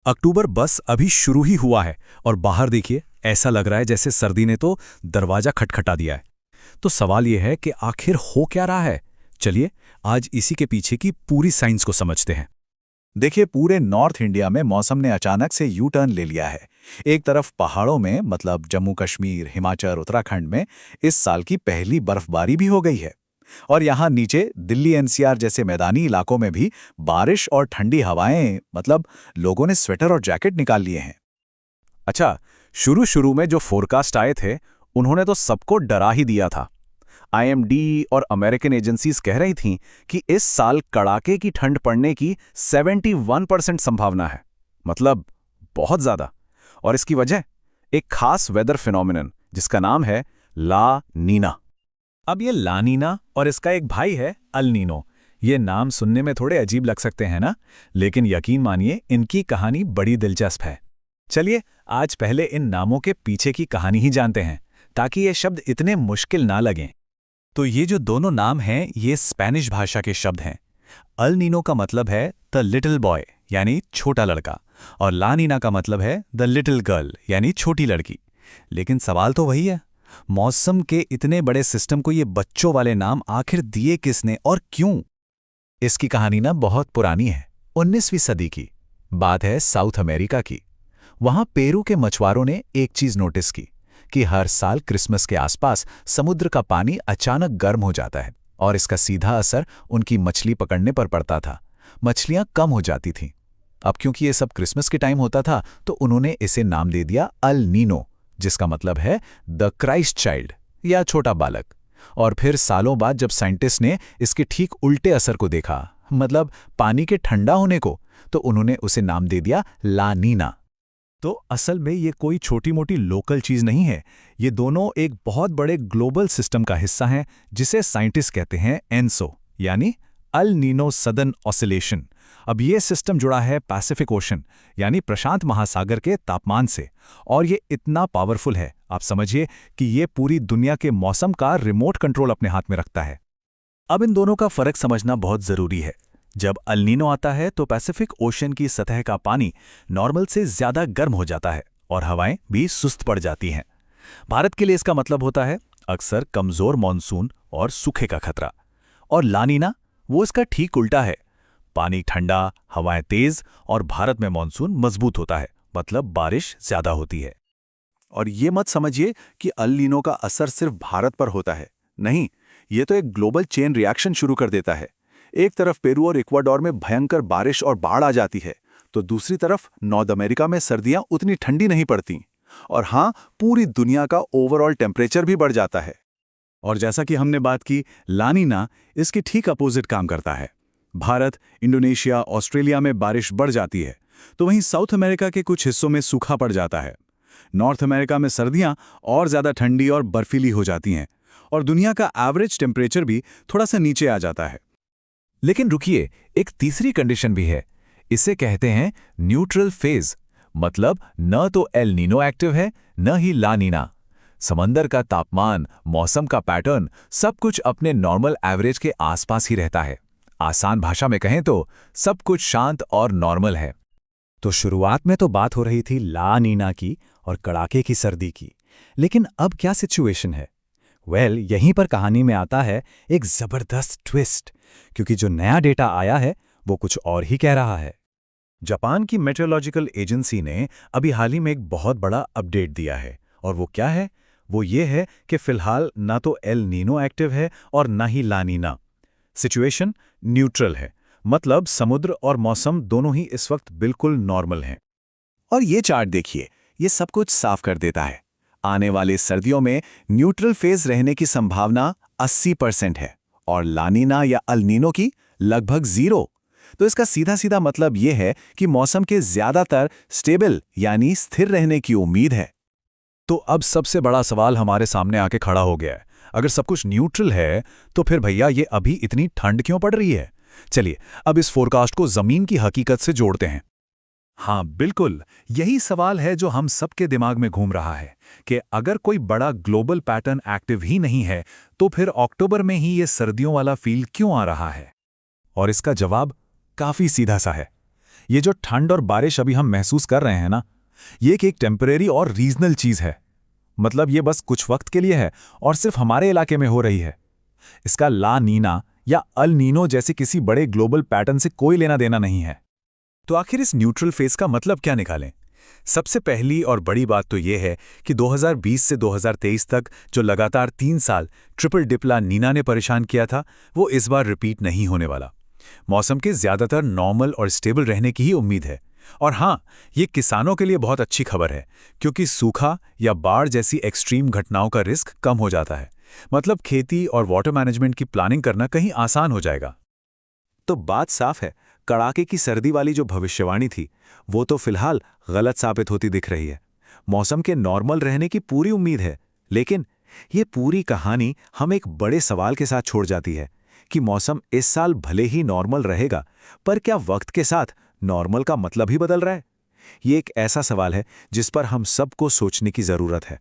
अक्टूबर बस अभी शुरू ही हुआ है और बाहर देखिए, ऐसा लग रहा है जैसे सर्दी ने तो दरवाजा खटखटा दिया है। तो सवाल यह है कि आखिर हो क्या रहा है। चलिए आज इसी के पीछे की पूरी साइंस को समझते हैं। देखिए, पूरे नॉर्थ इंडिया में मौसम ने अचानक से यू टर्न ले लिया है। एक तरफ पहाड़ों में मतलब जम्मू कश्मीर, हिमाचल, उत्तराखंड में इस साल की पहली बर्फबारी भी हो गई है। और यहाँ नीचे दिल्ली एनसीआर जैसे मैदानी इलाकों में भी बारिश और ठंडी हवाएं मतलब लोगों ने स्वेटर और जैकेट निकाल लिए हैं। अच्छा, शुरू शुरू में जो फोरकास्ट आए थे उन्होंने तो सबको डरा ही दिया था। आईएमडी और अमेरिकन एजेंसीज कह रही थीं कि इस साल कड़ाके की ठंड पड़ने की 71% संभावना है। मतलब बहुत ज्यादा। और इसकी वजह एक खास वेदर फिनोमिनन जिसका नाम है ला नीना। अब ये ला नीना और इसका एक भाई है अल नीनो। ये नाम सुनने में थोड़े अजीब लग सकते हैं ना, लेकिन यकीन मानिए इनकी कहानी बड़ी दिलचस्प है। चलिए आज पहले इन नामों के पीछे की कहानी ही जानते हैं, ताकि ये शब्द इतने मुश्किल ना लगें। तो ये जो दोनों नाम हैं ये स्पेनिश भाषा के शब्द हैं। अल नीनो का मतलब है द लिटिल बॉय यानी छोटा लड़का, और ला नीना का मतलब है द लिटिल गर्ल यानी छोटी लड़की। लेकिन सवाल तो वही है, मौसम के इतने बड़े सिस्टम को ये बच्चों वाले नाम आखिर दिए किसने और क्यों? इसकी कहानी ना बहुत पुरानी है, 19वीं सदी की बात है, साउथ अमेरिका की। वहां पेरू के मछुआरों ने एक चीज नोटिस की कि हर साल क्रिसमस के आसपास समुद्र का पानी अचानक गर्म हो जाता है और इसका सीधा असर उनकी मछली पकड़ने पर पड़ता था। मछलियां कम हो जाती थीं। अब क्योंकि ये सब क्रिसमस के टाइम होता था तो उन्होंने इसे नाम दे दिया अल नीनो, जिसका मतलब है द क्राइस्ट चाइल्ड या छोटा बालक। और फिर सालों बाद जब साइंटिस्ट ने इसके ठीक उल्टे असर को देखा, मतलब पानी के ठंडा होने को, तो उन्होंने उसे नाम दे दिया ला नीना। तो असल में ये कोई छोटी मोटी लोकल चीज नहीं है, ये दोनों एक बहुत बड़े ग्लोबल सिस्टम का हिस्सा हैं जिसे साइंटिस्ट कहते हैं एनसो यानी अल नीनो सदर्न ऑसिलेशन। अब ये सिस्टम जुड़ा है पैसिफिक ओशन यानी प्रशांत महासागर के तापमान से, और ये इतना पावरफुल है, आप समझिए कि ये पूरी दुनिया के मौसम का रिमोट कंट्रोल अपने हाथ में रखता है। अब इन दोनों का फर्क समझना बहुत जरूरी है। जब अल नीनो आता है तो पैसिफिक ओशन की सतह का पानी नॉर्मल से ज्यादा गर्म हो जाता है और हवाएं भी सुस्त पड़ जाती हैं। भारत के लिए इसका मतलब होता है अक्सर कमजोर मॉनसून और सूखे का खतरा। और ला नीना वो इसका ठीक उल्टा है, पानी ठंडा, हवाएं तेज और भारत में मॉनसून मजबूत होता है, मतलब बारिश ज्यादा होती है। और ये मत समझिए कि अल नीनो का असर सिर्फ भारत पर होता है, नहीं, ये तो एक ग्लोबल चेन रिएक्शन शुरू कर देता है। एक तरफ पेरू और इक्वाडोर में भयंकर बारिश और बाढ़ आ जाती है, तो दूसरी तरफ नॉर्थ अमेरिका में सर्दियां उतनी ठंडी नहीं पड़ती। और हाँ, पूरी दुनिया का ओवरऑल टेम्परेचर भी बढ़ जाता है। और जैसा कि हमने बात की, ला नीना इसके ठीक अपोजिट काम करता है। भारत, इंडोनेशिया, ऑस्ट्रेलिया में बारिश बढ़ जाती है, तो वहीं साउथ अमेरिका के कुछ हिस्सों में सूखा पड़ जाता है। नॉर्थ अमेरिका में सर्दियां और ज्यादा ठंडी और बर्फीली हो जाती हैं, और दुनिया का एवरेज टेम्परेचर भी थोड़ा सा नीचे आ जाता है। लेकिन रुकिए, एक तीसरी कंडीशन भी है। इसे कहते हैं न्यूट्रल फेज, मतलब न तो एल नीनो एक्टिव है न ही ला नीना। समंदर का तापमान, मौसम का पैटर्न, सब कुछ अपने नॉर्मल एवरेज के आसपास ही रहता है। आसान भाषा में कहें तो सब कुछ शांत और नॉर्मल है। तो शुरुआत में तो बात हो रही थी ला नीना की और कड़ाके की सर्दी की, लेकिन अब क्या सिचुएशन है? यहीं पर कहानी में आता है एक जबरदस्त ट्विस्ट, क्योंकि जो नया डेटा आया है वो कुछ और ही कह रहा है। जापान की मेट्रोलॉजिकल एजेंसी ने अभी हाल ही में एक बहुत बड़ा अपडेट दिया है, और वो क्या है? वो ये है कि फिलहाल ना तो एल नीनो एक्टिव है और ना ही ला नीना। सिचुएशन न्यूट्रल है, मतलब समुद्र और मौसम दोनों ही इस वक्त बिल्कुल नॉर्मल हैं। और ये चार्ट देखिए, ये सब कुछ साफ कर देता है। आने वाले सर्दियों में न्यूट्रल फेज रहने की संभावना 80% है और ला नीना या अल नीनो की लगभग 0। तो इसका सीधा सीधा मतलब यह है कि मौसम के ज्यादातर स्टेबल यानी स्थिर रहने की उम्मीद है। तो अब सबसे बड़ा सवाल हमारे सामने आके खड़ा हो गया है। अगर सब कुछ न्यूट्रल है तो फिर भैया ये अभी इतनी ठंड क्यों पड़ रही है? चलिए अब इस फोरकास्ट को जमीन की हकीकत से जोड़ते हैं। हाँ बिल्कुल, यही सवाल है जो हम सबके दिमाग में घूम रहा है कि अगर कोई बड़ा ग्लोबल पैटर्न एक्टिव ही नहीं है तो फिर अक्टूबर में ही ये सर्दियों वाला फील क्यों आ रहा है? और इसका जवाब काफी सीधा सा है। ये जो ठंड और बारिश अभी हम महसूस कर रहे हैं ना, ये एक टेम्परेरी और रीजनल चीज़ है। मतलब ये बस कुछ वक्त के लिए है और सिर्फ हमारे इलाके में हो रही है। इसका ला नीना या अल नीनो जैसे किसी बड़े ग्लोबल पैटर्न से कोई लेना देना नहीं है। तो आखिर इस न्यूट्रल फेज का मतलब क्या निकालें? सबसे पहली और बड़ी बात तो ये है कि 2020 से 2023 तक जो लगातार 3 साल ट्रिपल डिप ला नीना ने परेशान किया था, वो इस बार रिपीट नहीं होने वाला। मौसम के ज्यादातर नॉर्मल और स्टेबल रहने की ही उम्मीद है। और हाँ, ये किसानों के लिए बहुत अच्छी खबर है, क्योंकि सूखा या बाढ़ जैसी एक्सट्रीम घटनाओं का रिस्क कम हो जाता है। मतलब खेती और वाटर मैनेजमेंट की प्लानिंग करना कहीं आसान हो जाएगा। तो बात साफ है, कड़ाके की सर्दी वाली जो भविष्यवाणी थी, वो तो फिलहाल गलत साबित होती दिख रही है। मौसम के नॉर्मल रहने की पूरी उम्मीद है, लेकिन ये पूरी कहानी हम एक बड़े सवाल के साथ छोड़ जाती है कि मौसम इस साल भले ही नॉर्मल रहेगा, पर क्या वक्त के साथ नॉर्मल का मतलब ही बदल रहा है? ये एक ऐसा सवाल है जिस पर हम सबको सोचने की जरूरत है।